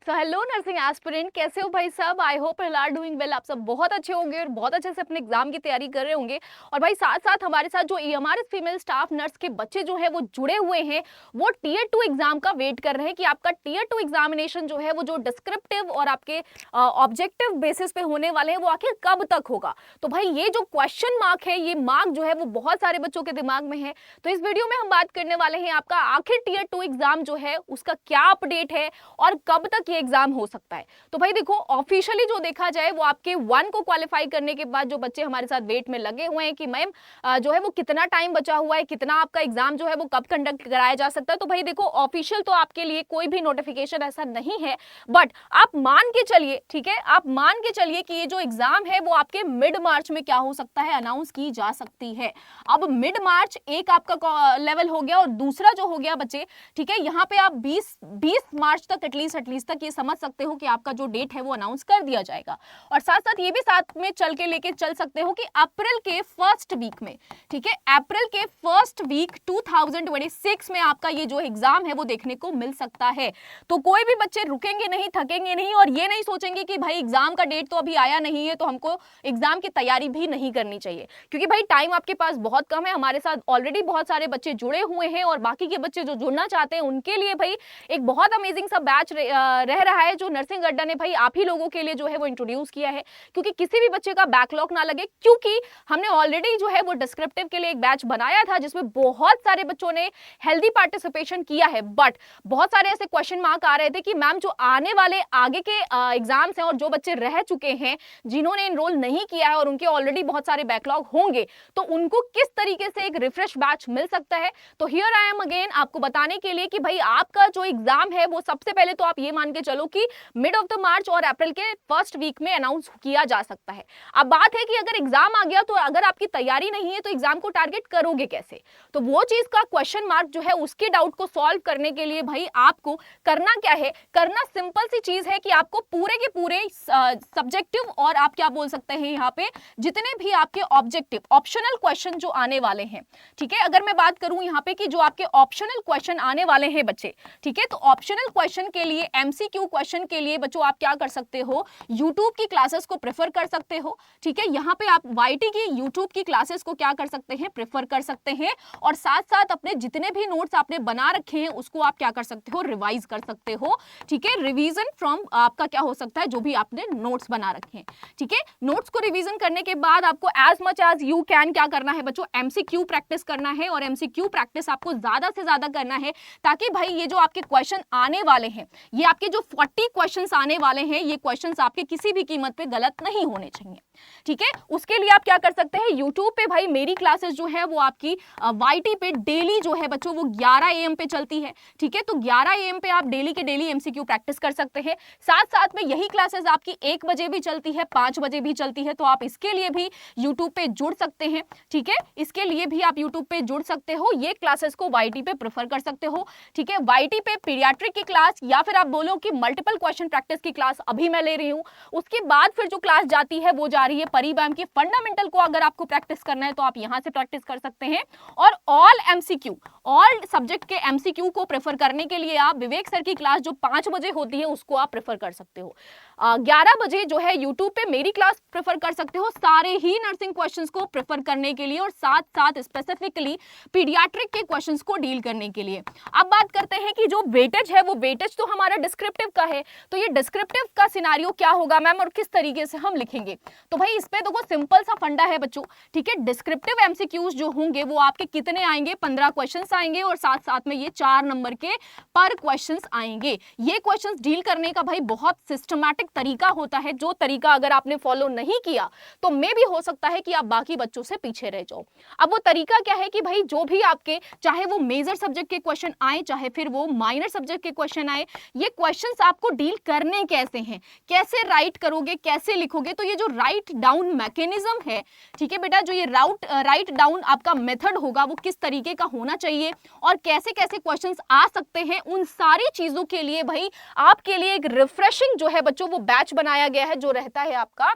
So hello nursing aspirant, कैसे हो भाई सब। I hope you are doing well. आप सब बहुत अच्छे होंगे और बहुत अच्छे से अपने एग्जाम की तैयारी कर रहे होंगे। और भाई साथ साथ हमारे साथ जो ईएमआरएस फीमेल स्टाफ नर्स के बच्चे जो है वो जुड़े हुए हैं, वो टीयर 2 एग्जाम का वेट कर रहे हैं कि आपका टीयर 2 एग्जामिनेशन जो है वो जो डिस्क्रिप्टिव और आपके ऑब्जेक्टिव बेसिस पे होने वाले हैं वो आखिर कब तक होगा। तो भाई ये जो क्वेश्चन मार्क है, ये मार्क जो है वो बहुत सारे बच्चों के दिमाग में है। तो इस वीडियो में हम बात करने वाले हैं आपका आखिर टीयर 2 एग्जाम जो है उसका क्या अपडेट है और कब तक ये एग्जाम हो सकता है। तो भाई देखो, ऑफिशियली जो देखा जाए वो आपके 1 को क्वालिफाई करने के बाद जो बच्चे हमारे साथ वेट में लगे हुए हैं कि मैम जो है वो कितना टाइम बचा हुआ है, कितना आपका एग्जाम जो है वो कब कंडक्ट कराया जा सकता है। तो भाई देखो, ऑफिशियल तो आपके लिए कोई भी नोटिफिकेशन ऐसा नहीं है, बट आप मान के चलिए, ठीक है, आप मान के चलिए कि ये जो एग्जाम है वो आपके मिड मार्च में क्या हो सकता है, अनाउंस की जा सकती है। अब मिड मार्च एक आपका लेवल हो गया और दूसरा जो हो गया बच्चे, ठीक है, यहाँ पे आप 20 मार्च तक एटलीस्ट तक ये समझ सकते हो कि आपका जो डेट है वो अनाउंस कर दिया जाएगा। और साथ साथ ये भी साथ में चल के लेके चल सकते हो कि अप्रैल के फर्स्ट वीक में, ठीक है, अप्रैल के फर्स्ट वीक 2026 में आपका ये जो एग्जाम है वो देखने को मिल सकता है। तो कोई भी बच्चे रुकेंगे नहीं, थकेंगे नहीं और ये नहीं सोचेंगे कि भाई एग्जाम का डेट तो अभी आया नहीं है तो हमको एग्जाम की तैयारी भी नहीं करनी चाहिए, क्योंकि भाई टाइम आपके पास बहुत कम है। हमारे साथ ऑलरेडी बहुत सारे बच्चे जुड़े हुए हैं और बाकी के बच्चे जो जुड़ना चाहते हैं उनके लिए भाई एक बहुत अमेजिंग सा बैच रह रहा है जो नर्सिंग अड्डा ने भाई आप ही लोगों के लिए जो है वो इंट्रोड्यूस किया है, क्योंकि किसी भी बच्चे का बैकलॉग ना लगे। क्योंकि हमने ऑलरेडी जो है वो डिस्क्रिप्टिव के लिए एक बैच बनाया था जिसमें बहुत सारे बच्चों ने हेल्दी पार्टिसिपेशन किया है, बट बहुत सारे ऐसे क्वेश्चन मार्क आ रहे थे कि मैम जो आने वाले आगे के एग्जाम्स हैं और जो बच्चे रह चुके हैं जिन्होंने एनरोल नहीं किया है और उनके ऑलरेडी बहुत सारे बैकलॉग होंगे, तो उनको किस तरीके से एक रिफ्रेश बैच मिल सकता है। तो हियर आई एम अगेन आपको बताने के लिए कि भाई आपका जो एग्जाम है वो सबसे पहले तो आप ये मान के चलो कि मिड ऑफ द मार्च और अप्रैल के फर्स्ट वीक में अनाउंस किया जा सकता है। अब बात है कि अगर एग्जाम आ गया तो अगर आपकी तैयारी नहीं है तो एग्जाम को टारगेट करोगे कैसे। तो वो चीज का क्वेश्चन मार्क जो है उसके डाउट को सॉल्व करने के लिए भाई आपको करना क्या है, करना सिंपल सी चीज है कि आपको पूरे के पूरे सब्जेक्टिव और आप क्या बोल सकते हैं यहाँ पे जितने भी आपके ऑब्जेक्टिव ऑप्शनल क्वेश्चन जो आने वाले हैं, ठीक है, अगर मैं बात करूं यहाँ पे कि जो आपके ऑप्शनल क्वेश्चन आने वाले हैं बच्चे, ठीक है, तो ऑप्शनल क्वेश्चन के लिए एमसीक्यू क्वेश्चन के लिए बच्चों आप क्या कर सकते हो, यूट्यूब की क्लासेस को प्रेफर कर सकते हो। ठीक है, यहाँ पे आप वाईटी की यूट्यूब की क्लासेस को क्या कर सकते हैं, प्रेफर कर सकते हैं। और साथ साथ अपने जितने भी नोट्स आपने बना रखे हैं उसको आप क्या कर सकते हो, रिवाइज कर सकते हो। ठीक है, रिवीजन फ्रॉम आपका क्या हो सकता है, जो भी आपने नोट्स बना रखे हैं। ठीक है, नोट्स को रिवीजन करने के बाद आपको as much as you can क्या करना है बच्चों, एमसीक्यू प्रैक्टिस करना है। और एमसीक्यू प्रैक्टिस आपको ज्यादा से ज्यादा करना है ताकि भाई ये जो आपके क्वेश्चन आने वाले हैं, ये आपके जो 40 क्वेश्चंस आने वाले हैं, ये क्वेश्चंस आपके किसी भी कीमत पे गलत नहीं होने चाहिए। ठीक है, उसके लिए आप क्या कर सकते हैं, यूट्यूब पे भाई मेरी क्लासेस जो है वो आपकी वाईटी पे डेली जो है बच्चों वो 11 AM पे चलती है। ठीक है, तो 11 AM पे आप डेली के डेली एमसीक्यू प्रैक्टिस कर सकते हैं। साथ साथ में यही क्लासेस आपकी 1 बजे भी चलती है, 5 बजे भी चलती है, तो आप इसके लिए भी यूट्यूब पे जुड़ सकते हैं। ठीक है, इसके लिए भी आप यूट्यूब पे जुड़ सकते हो, ये क्लासेस को वाईटी पे प्रेफर कर सकते हो। ठीक है, वाईटी पे पीडियाट्रिक की क्लास या फिर आप बोलो कि मल्टीपल क्वेश्चन प्रैक्टिस की क्लास अभी मैं ले रही हूं, उसके बाद फिर जो क्लास जाती है वो जा रही है परिबैम की फंडामेंटल को अगर आपको प्रैक्टिस करना है तो आप यहां से प्रैक्टिस कर सकते हैं। और ऑल एमसीक्यू, ऑल सब्जेक्ट के एमसीक्यू को प्रेफर करने के लिए आप विवेक सर की क्लास जो 5 बजे होती है उसको आप प्रेफर कर सकते हो। 11 बजे जो है यूट्यूब पे मेरी क्लास प्रेफर कर सकते हो सारे ही नर्सिंग क्वेश्चंस को प्रेफर करने के लिए और साथ साथ स्पेसिफिकली पीडियाट्रिक के क्वेश्चंस को डील करने के लिए। अब बात करते हैं कि जो वेटेज है वो वेटेज तो हमारा डिस्क्रिप्टिव का है, तो ये डिस्क्रिप्टिव का सिनारियो क्या होगा मैम और किस तरीके से हम लिखेंगे। तो भाई इस पे देखो सिंपल सा फंडा है बच्चों। ठीक है, डिस्क्रिप्टिव एमसीक्यूज जो होंगे वो आपके कितने आएंगे, 15 क्वेश्चंस आएंगे और साथ साथ में ये 4 नंबर के पर क्वेश्चंस आएंगे। ये क्वेश्चंस डील करने का भाई बहुत सिस्टमैटिक तरीका होता है, जो तरीका अगर आपने फॉलो नहीं किया तो मे भी हो सकता है कि आप बाकी बच्चों से पीछे रह जाओ। अब वो तरीका क्या है कि भाई जो भी आपके चाहे वो मेजर सब्जेक्ट के क्वेश्चन आए चाहे फिर वो माइनर सब्जेक्ट के क्वेश्चन आए, ये क्वेश्चंस आपको डील करने कैसे हैं, कैसे राइट करोगे, कैसे लिखोगे। तो ये जो राइट डाउन मैकेनिज्म है, ठीक है बेटा, जो ये राइट डाउन आपका मेथड होगा वो किस तरीके का होना चाहिए और कैसे कैसे क्वेश्चंस आ सकते हैं, उन सारी चीजों के लिए भाई आपके लिए एक रिफ्रेशिंग जो है बच्चों वो बैच बनाया गया है जो रहता है आपका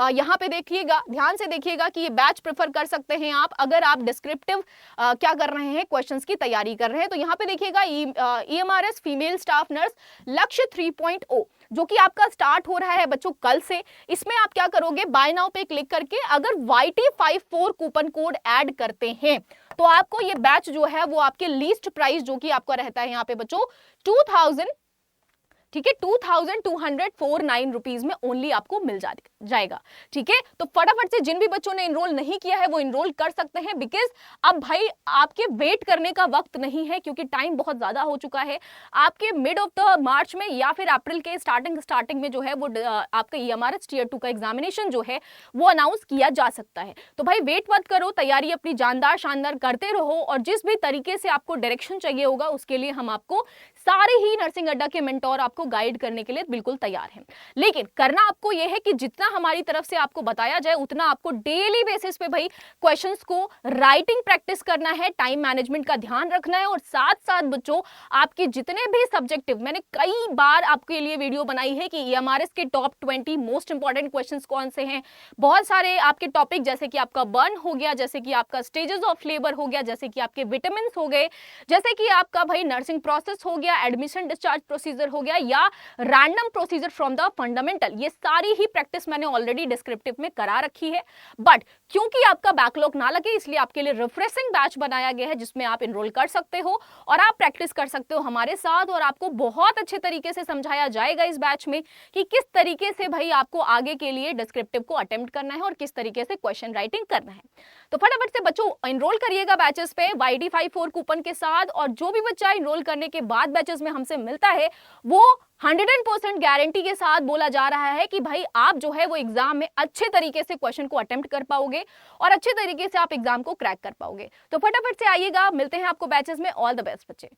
यहाँ पे देखिएगा, ध्यान से देखिएगा कि ये बैच प्रेफर कर सकते हैं आप अगर आप डिस्क्रिप्टिव क्या कर रहे हैं, क्वेश्चंस की तैयारी कर रहे हैं। तो यहाँ पे देखिएगा EMRS फीमेल स्टाफ नर्स लक्ष्य 3.0 जो कि आपका स्टार्ट हो रहा है बच्चों कल से। इसमें आप क्या करोगे, बाय नाउ पे क्लिक करके अगर YT54 कूपन कोड ऐड करते हैं तो आपको ये बैच जो है वो आपके लीस्ट प्राइस जो कि आपका रहता है यहाँ पे बच्चों 2000, ठीक है, 2249 रुपीज में ओनली आपको मिल जाएगा। ठीक है, तो फटाफट से जिन भी बच्चों ने इनरोल नहीं किया है वो इनरोल कर सकते हैं, बिकॉज अब भाई आपके वेट करने का वक्त नहीं है क्योंकि टाइम बहुत ज्यादा हो चुका है। आपके मिड ऑफ द मार्च में या फिर अप्रैल के स्टार्टिंग में जो है वो आपका EMRS टियर 2 का एग्जामिनेशन जो है वो अनाउंस किया जा सकता है। तो भाई वेट मत करो, तैयारी अपनी जानदार शानदार करते रहो और जिस भी तरीके से आपको डायरेक्शन चाहिए होगा उसके लिए हम आपको सारे ही नर्सिंग अड्डा के मेंटोर आपको गाइड करने के लिए बिल्कुल तैयार हैं। लेकिन करना आपको यह है कि जितना हमारी तरफ से आपको बताया जाए उतना आपको डेली बेसिस पे भाई क्वेश्चंस को राइटिंग प्रैक्टिस करना है, टाइम मैनेजमेंट का ध्यान रखना है और साथ साथ बच्चों आपके जितने भी सब्जेक्टिव, मैंने कई बार आपके लिए वीडियो बनाई है कि EMRS के टॉप 20 मोस्ट इंपॉर्टेंट क्वेश्चंस कौन से हैं। बहुत सारे आपके टॉपिक जैसे कि आपका बर्न हो गया, जैसे कि आपका स्टेजेस ऑफ लेबर हो गया, जैसे कि आपके विटामिन हो गए, जैसे कि आपका भाई नर्सिंग प्रोसेस हो गया, एडमिशन डिस्चार्ज प्रोसीजर हो गया या random procedure from the fundamental, ये सारी ही प्रैक्टिस मैंने ऑलरेडी डिस्क्रिप्टिव में करा रखी है। बट क्योंकि आपका बैकलॉग ना लगे इसलिए आपके लिए रिफ्रेशिंग बैच बनाया गया है जिसमें आप इनरोल कर सकते हो और आप प्रैक्टिस कर सकते हो हमारे साथ और आपको बहुत अच्छे तरीके से समझाया जाएगा इस बैच में कि किस तरीके से भाई आपको आगे के लिए डिस्क्रिप्टिव को अटेम्प्ट करना है और किस तरीके से क्वेश्चन राइटिंग करना है। तो फटाफट से बच्चों इनरोल करिएगा बैचेस पे YT54 कूपन के साथ और जो भी बच्चा इनरोल करने के बाद बैचेस में हमसे मिलता है वो 100% गारंटी के साथ बोला जा रहा है कि भाई आप जो है वो एग्जाम में अच्छे तरीके से क्वेश्चन को अटेम्प्ट कर पाओगे और अच्छे तरीके से आप एग्जाम को क्रैक कर पाओगे। तो फटाफट से आइएगा, मिलते हैं आपको बैचेस में। ऑल द बेस्ट बच्चे।